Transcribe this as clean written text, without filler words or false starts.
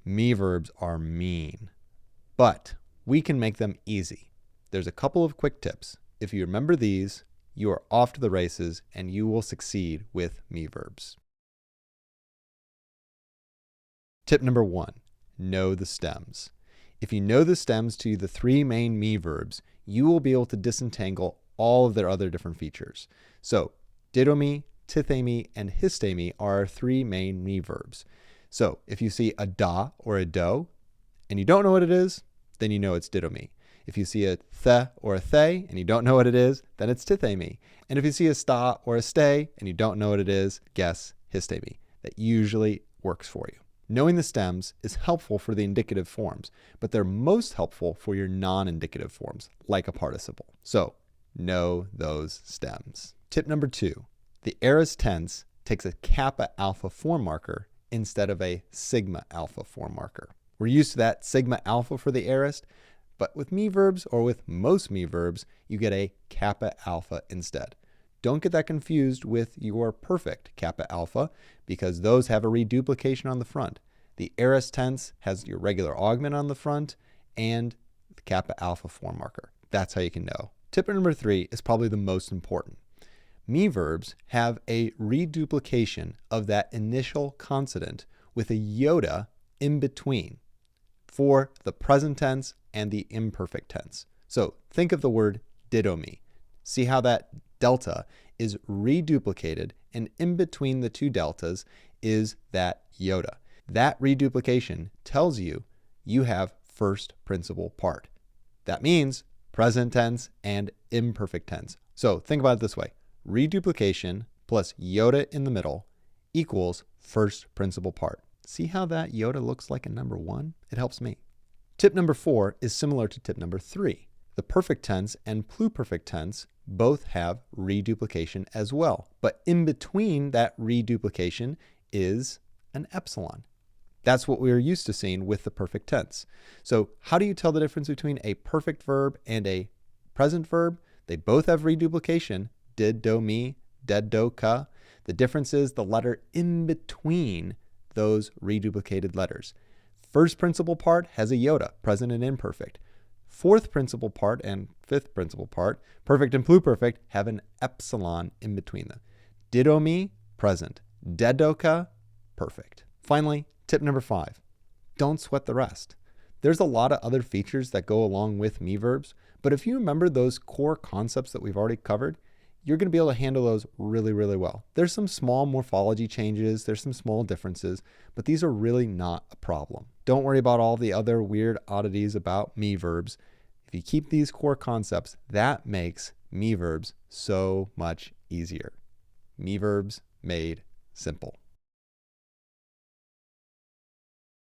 Me verbs are mean, but we can make them easy. There's a couple of quick tips. If you remember these, you are off to the races and you will succeed with me verbs. Tip number 1, know the stems. If you know the stems to the 3 main me verbs, you will be able to disentangle all of their other different features. So, didomi, tithemi, and histemi are our 3 main me verbs. So, if you see a da or a do, and you don't know what it is, then you know it's didomi. If you see a the or a they, and you don't know what it is, then it's tithemi. And if you see a sta or a stay, and you don't know what it is, guess histemi. That usually works for you. Knowing the stems is helpful for the indicative forms, but they're most helpful for your non-indicative forms, like a participle. So, know those stems. Tip number 2, the aorist tense takes a kappa alpha form marker instead of a sigma alpha form marker. We're used to that sigma alpha for the aorist, but with me verbs, or with most me verbs, you get a kappa alpha instead. Don't get that confused with your perfect kappa alpha, because those have a reduplication on the front. The aorist tense has your regular augment on the front and the kappa alpha form marker. That's how you can know. Tip number 3 is probably the most important. Me verbs have a reduplication of that initial consonant with a iota in between for the present tense and the imperfect tense. So think of the word didomi. See how that delta is reduplicated, and in between the 2 deltas is that iota. That reduplication tells you you have first principle part. That means present tense and imperfect tense. So think about it this way. Reduplication plus iota in the middle equals first principle part. See how that iota looks like a number 1? It helps me. Tip number 4 is similar to tip number 3. The perfect tense and pluperfect tense both have reduplication as well, but in between that reduplication is an epsilon. That's what we're used to seeing with the perfect tense. So how do you tell the difference between a perfect verb and a present verb? They both have reduplication, did, do, me, ded, do, ka. The difference is the letter in between those reduplicated letters. First principle part has a iota, present and imperfect. Fourth principle part and fifth principle part, perfect and pluperfect, have an epsilon in between them. Didomi, present. Dedoka, perfect. Finally, tip number 5, don't sweat the rest. There's a lot of other features that go along with me verbs, but if you remember those core concepts that we've already covered, you're going to be able to handle those really, really well. There's some small morphology changes, there's some small differences, but these are really not a problem. Don't worry about all the other weird oddities about me verbs. If you keep these core concepts, that makes me verbs so much easier. Me verbs made simple.